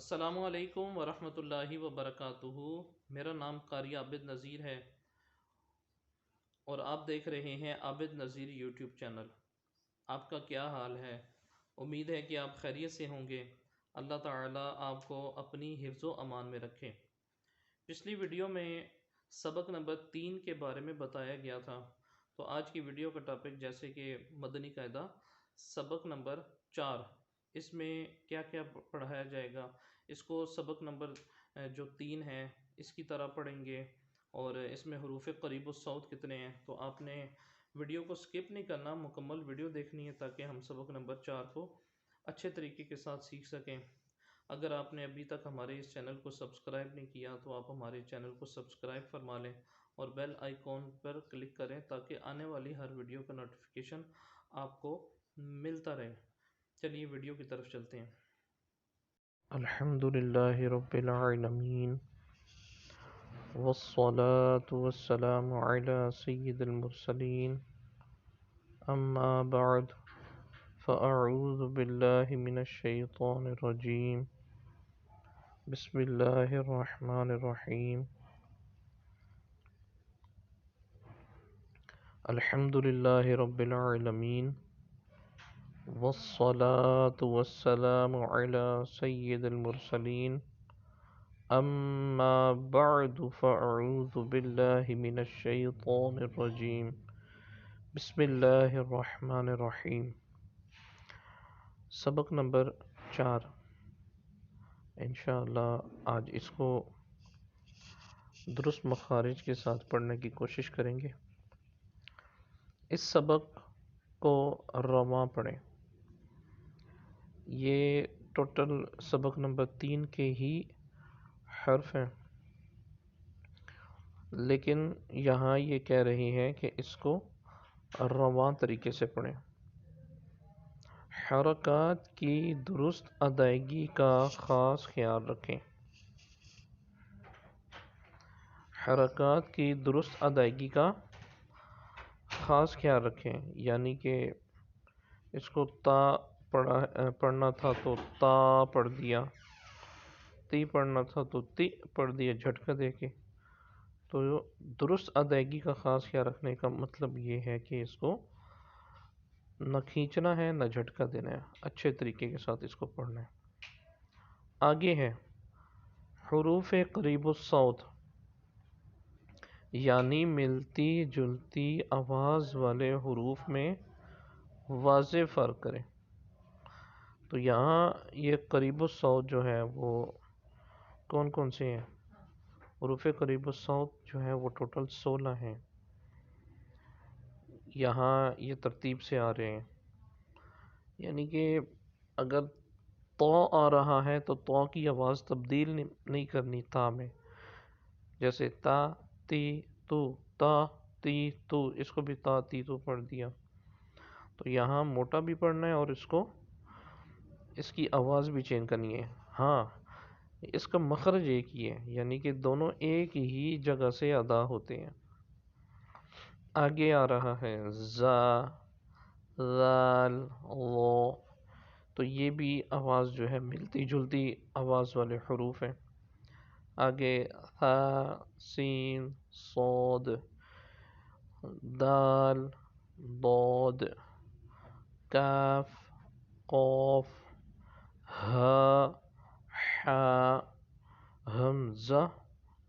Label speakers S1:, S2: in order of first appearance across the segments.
S1: السلام علیکم ورحمۃ اللہ وبرکاتہ۔ میرا نام قاری عابد نذیر ہے اور آپ دیکھ رہے ہیں عابد نذیر یوٹیوب چینل۔ آپ کا کیا حال ہے؟ امید ہے کہ آپ خیریت سے ہوں گے۔ اللہ تعالیٰ آپ کو اپنی حفظ و امان میں رکھے۔ پچھلی ویڈیو میں سبق نمبر 3 کے بارے میں بتایا گیا تھا، تو آج کی ویڈیو کا ٹاپک جیسے کہ مدنی قاعدہ سبق نمبر 4، اس میں کیا کیا پڑھایا جائے گا۔ اس کو سبق نمبر جو 3 ہے اس کی طرح پڑھیں گے، اور اس میں حروف قریب الصوت کتنے ہیں، تو آپ نے ویڈیو کو سکپ نہیں کرنا، مکمل ویڈیو دیکھنی ہے تاکہ ہم سبق نمبر 4 کو اچھے طریقے کے ساتھ سیکھ سکیں۔ اگر آپ نے ابھی تک ہمارے اس چینل کو سبسکرائب نہیں کیا تو آپ ہمارے چینل کو سبسکرائب فرما لیں اور بیل آئیکن پر کلک کریں تاکہ آنے والی ہر ویڈیو کا نوٹیفیکیشن آپ کو ملتا رہے۔ چلیے ویڈیو کی طرف چلتے ہیں۔
S2: الحمد للہ رب العالمین والصلاة والسلام علی سید المرسلین اما بعد فاعوذ باللہ من الشیطان الرجیم بسم اللہ الرحمن الرحیم الحمد للہ رب العالمین والصلاة والسلام علی سید المرسلین اما بعد فاعوذ باللہ من الشیطان الرجیم بسم اللہ الرحمن الرحیم۔ سبق نمبر 4 انشاءاللہ آج اس کو درست مخارج کے ساتھ پڑھنے کی کوشش کریں گے۔ اس سبق کو رواں پڑھیں۔ یہ ٹوٹل سبق نمبر 3 کے ہی حرف ہیں، لیکن یہاں یہ کہہ رہی ہے کہ اس کو رواں طریقے سے پڑھیں۔ حرکات کی درست ادائیگی کا خاص خیال رکھیں۔ حرکات کی درست ادائیگی کا خاص خیال رکھیں، یعنی کہ اس کو تا پڑھنا تھا تو تا پڑھ دیا، تی پڑھنا تھا تو تی پڑھ دیا جھٹکا دے کے۔ تو درست ادائیگی کا خاص خیال رکھنے کا مطلب یہ ہے کہ اس کو نہ کھینچنا ہے نہ جھٹکا دینا ہے، اچھے طریقے کے ساتھ اس کو پڑھنا ہے۔ آگے ہے حروف قریب الصوت، یعنی ملتی جلتی آواز والے حروف میں واضح فرق کریں۔ تو یہاں یہ قریب الصوت جو ہے وہ کون کون سے ہیں؟ حروف قریب الصوت جو ہے وہ ٹوٹل 16 ہیں۔ یہاں یہ ترتیب سے آ رہے ہیں، یعنی کہ اگر تو آ رہا ہے تو تو کی آواز تبدیل نہیں کرنی تا میں، جیسے تا تی تو، تا تی تو، اس کو بھی تا تی تو پڑھ دیا۔ تو یہاں موٹا بھی پڑھنا ہے اور اس کی آواز بھی چینج کرنی ہے۔ ہاں اس کا مخرج ایک ہی ہے، یعنی کہ دونوں ایک ہی جگہ سے ادا ہوتے ہیں۔ آگے آ رہا ہے زا، ذال، وہ، تو یہ بھی آواز جو ہے ملتی جلتی آواز والے حروف ہیں۔ آگے ثا، سین، صاد، دال، ضاد، کاف، قاف، ہا، حا، حمزہ،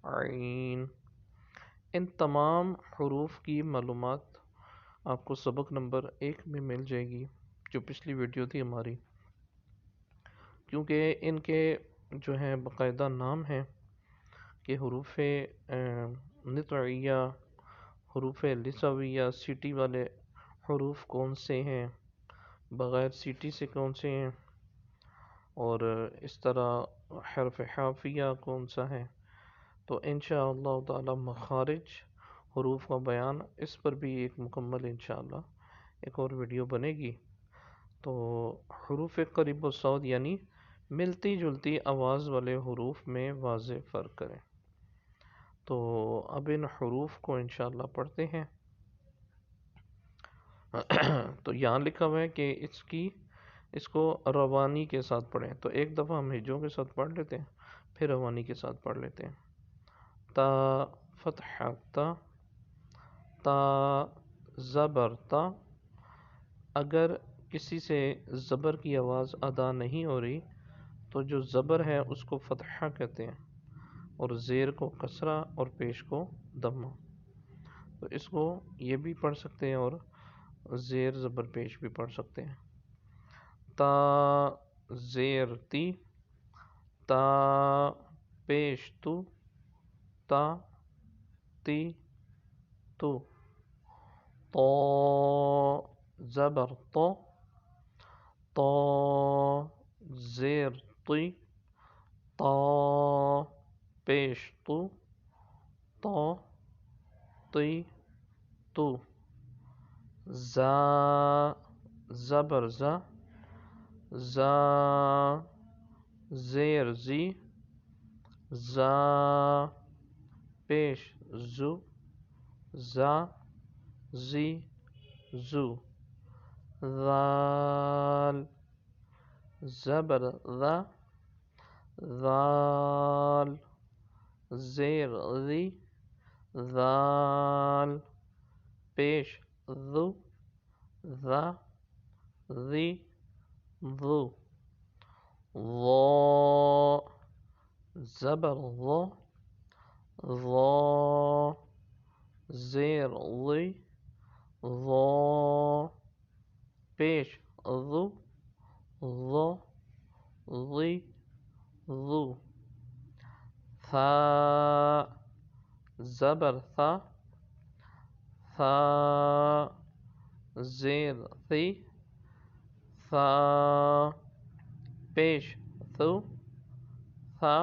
S2: عین۔ ان تمام حروف کی معلومات آپ کو سبق نمبر 1 میں مل جائے گی، جو پچھلی ویڈیو تھی ہماری، کیونکہ ان کے جو ہیں باقاعدہ نام ہیں کہ حروف نطعیہ، حروف لثویہ، سیٹی والے حروف کون سے ہیں، بغیر سیٹی سے کون سے ہیں، اور اس طرح حرف حافیہ کون سا ہے۔ تو انشاءاللہ تعالی مخارج حروف کا بیان اس پر بھی ایک مکمل انشاءاللہ ایک اور ویڈیو بنے گی۔ تو حروف قریب الصوت یعنی ملتی جلتی آواز والے حروف میں واضح فرق کریں۔ تو اب ان حروف کو انشاءاللہ پڑھتے ہیں۔ تو یہاں لکھا ہوا ہے کہ اس کی اس کو روانی کے ساتھ پڑھیں، تو ایک دفعہ ہم ہجوں کے ساتھ پڑھ لیتے ہیں، پھر روانی کے ساتھ پڑھ لیتے ہیں۔ تا فتح تا، تا زبر تا، اگر کسی سے زبر کی آواز ادا نہیں ہو رہی تو جو زبر ہے اس کو فتحہ کہتے ہیں، اور زیر کو کسرہ اور پیش کو دمہ۔ تو اس کو یہ بھی پڑھ سکتے ہیں اور زیر زبر پیش بھی پڑھ سکتے ہیں۔ تا زیر تی، تا پیش تو، تا تی تو، تو زبر تو، تو زیر تی، تو پیش تو، تو تی تو، زا زبر زا، زا زیر زی، زا پیش زو، زا زی زو، ذال زبر ذا، ذال زیر ذی، ذال پیش ذو، ذا ذی ذو، ضا زبر ضا، ضا زیر ضی، ضا پیش ضو، ضا ضی ضو، ثا زبر ثا، ثا زیر ثی، ثا پیش ثو، ثا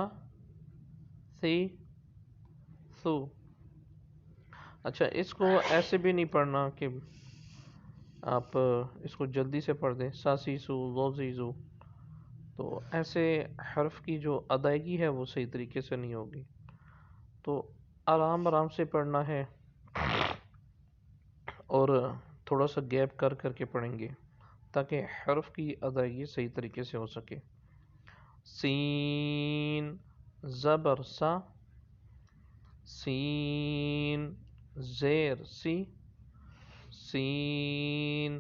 S2: ثی ثو۔ اچھا، اس کو ایسے بھی نہیں پڑھنا کہ آپ اس کو جلدی سے پڑھ دیں، سا سی سو زو زی زو، تو ایسے حرف کی جو ادائیگی ہے وہ صحیح طریقے سے نہیں ہوگی، تو آرام آرام سے پڑھنا ہے اور تھوڑا سا گیپ کر کر کے پڑھیں گے تاکہ حرف کی ادائیگی صحیح طریقے سے ہو سکے۔ سین زبر سا، سین زیر سی، سین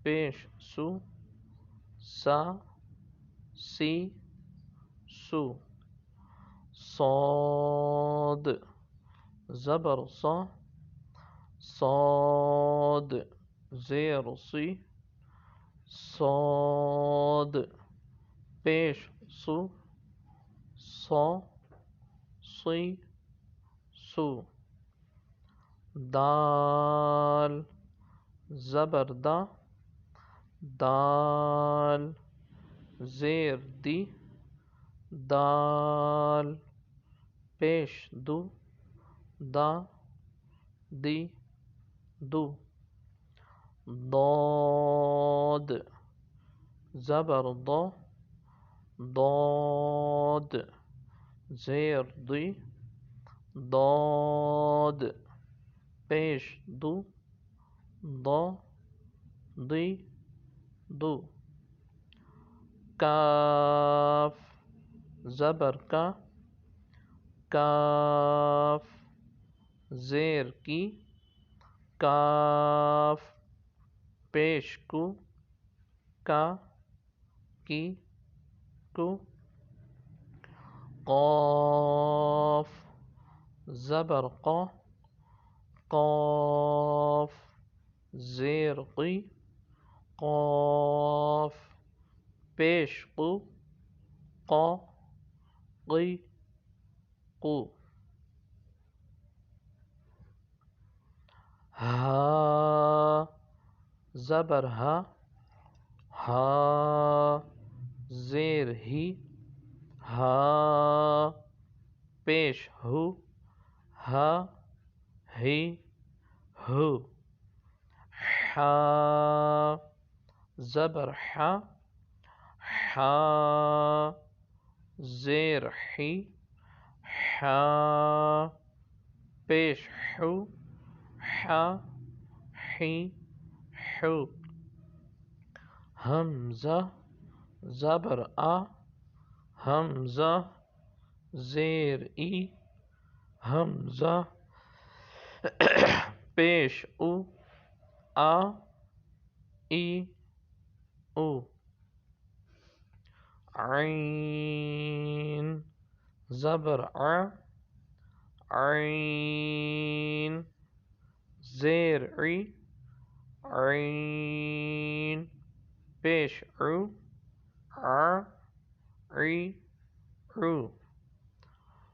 S2: پیش سو، سا سی سو، صاد زبر صا، صاد زیر سی، صاد پیش سو، صا سی سو، دال زبر دا، دال زیر دی، دال پیش دو، دا دی دو، ضاد زبر ضا، ضاد زیر دی، ضاد پیش دو، ضا دی دو، کاف زبر کا، کاف زیر کی، کاف پیش کو، کا کی کو، قاف زبر قا، قاف زیر قی، قاف پیش قو، قا قی قو، ہا زبر ہا، ہا زیر ہی، ہا پیش ہو، ہا ہی ہو، حا زبر حا، حا زیر حی، حا پیش حو، حا حی حو، حمزہ زبر آ، حمزہ زیر ای، حمزہ پیش او، آ ای او، عین زبر ع، عین زیر عی، عین پیش عو، ع عی عو،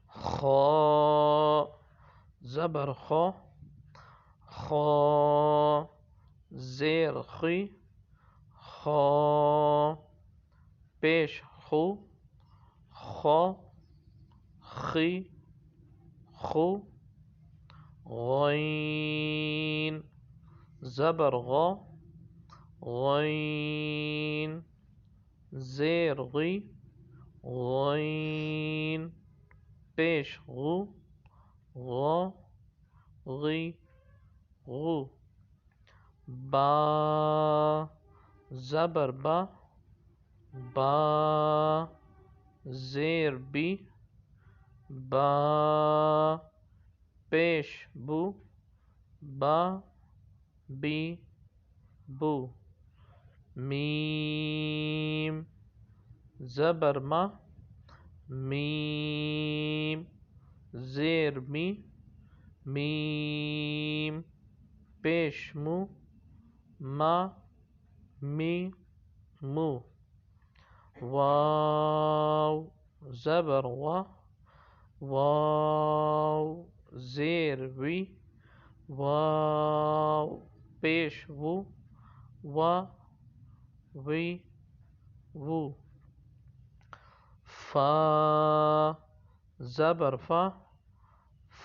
S2: خا زبر خا، خا زیر خی، خا پیش خو، خا خی خو، غین زبر غا، غین زیر غی، غین پیش غو، غا غی غو، با زبر با، با زیر بی، با پیش بو، با بی بو، میم زبر ما، میم زیر می، میم پیش مو، ما می مو، واو زبر وا، واو زیر وی، واو پیش وو، وا وی وو، فا زبر فا،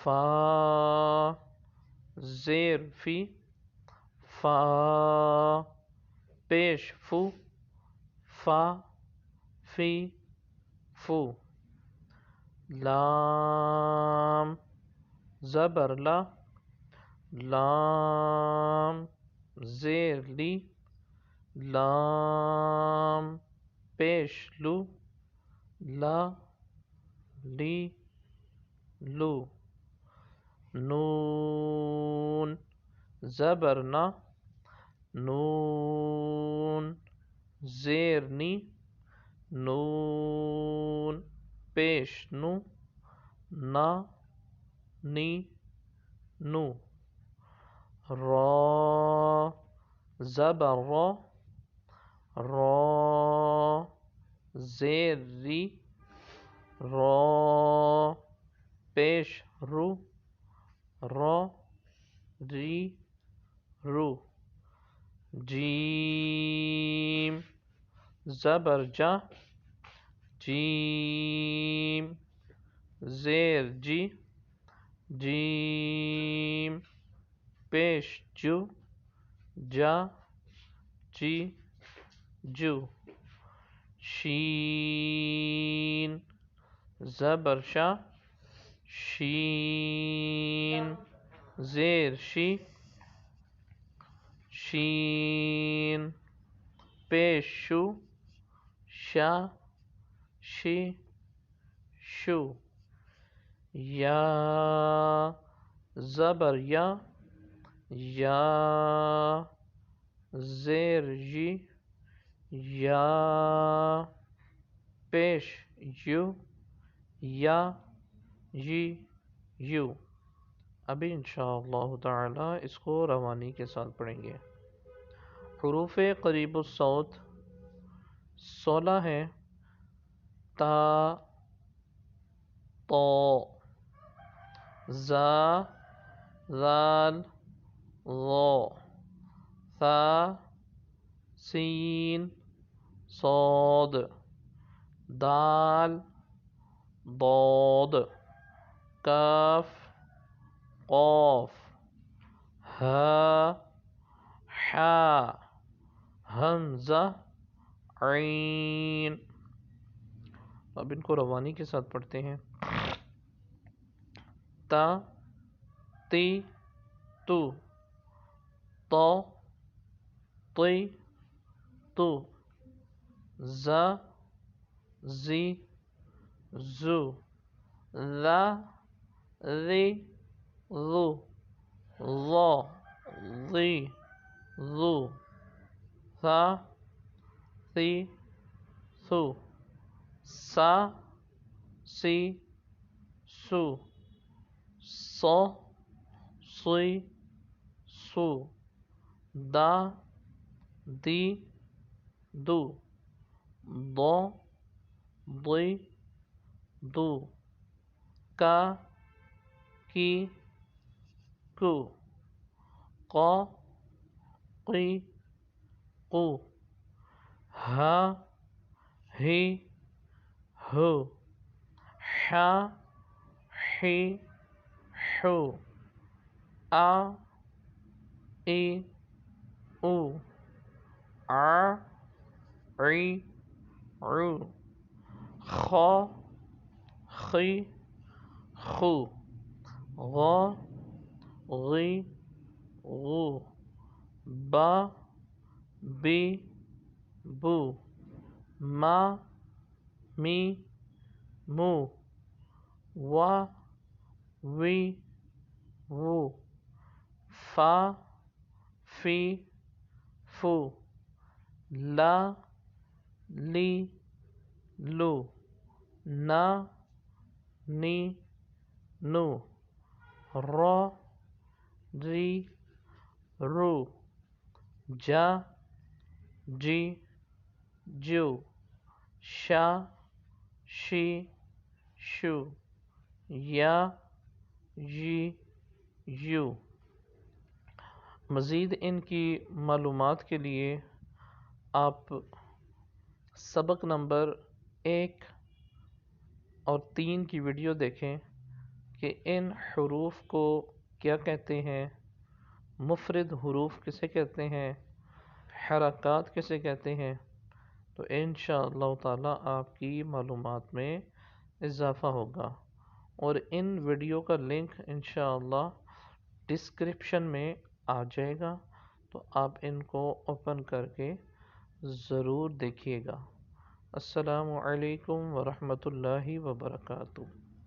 S2: فا زیر فی، فا پیش فو، فا فی فو، لام زبر لا، لام زیر لی، لام پیش لو، لا لی لو، نون زبر نا، نون زیر نی، نون پیش نو، نا نی نو، را زبر را، را زیر ری، را پیش رو، را ری رو، جیم زبر جا، جیم زیر جی، جیم پیش جو، جا جی جو، شین زبر شا، شین زیر شی، شین پیش شو، شا شی شو، یا زبر یا، یا زیر جی، یا پیش یو، یا جی یو۔ ابھی انشاءاللہ تعالی اس کو روانی کے ساتھ پڑھیں گے۔ حروف قریب الصوت 16 ہیں: تا، طا، زا، ذال، ظا، ثا، سین، صاد، دال، ضاد، کاف، قاف، ہا، حا، حمزہ، عین۔ اب ان کو روانی کے ساتھ پڑھتے ہیں۔ تا، تی، تو، طا، طی، تو، ز زی زو ذا ذی ذو ظا ظی ذو ثا ثی ثو سا سی سو ص صی سو دا دی دو ض ضی دو کا کی کو قا قی قو ہا ہی ہو حا حی حو آ ای او ع عی عو خا خی خو غا غی غو با بی بو ما می مو وا وی وو فا فی فو لا لی لو نا نی نو را ری رو جا جی جو شا شی شو یا یی یو۔ مزید ان کی معلومات کے لیے آپ سبق نمبر 1 اور 3 کی ویڈیو دیکھیں کہ ان حروف کو کیا کہتے ہیں، مفرد حروف کسے کہتے ہیں، حرکات کسے کہتے ہیں، تو انشاءاللہ تعالی آپ کی معلومات میں اضافہ ہوگا۔ اور ان ویڈیو کا لنک انشاءاللہ ڈسکرپشن میں آ جائے گا، تو آپ ان کو اوپن کر کے ضرور دیکھیے گا۔ السلام علیکم ورحمۃ اللہ وبرکاتہ۔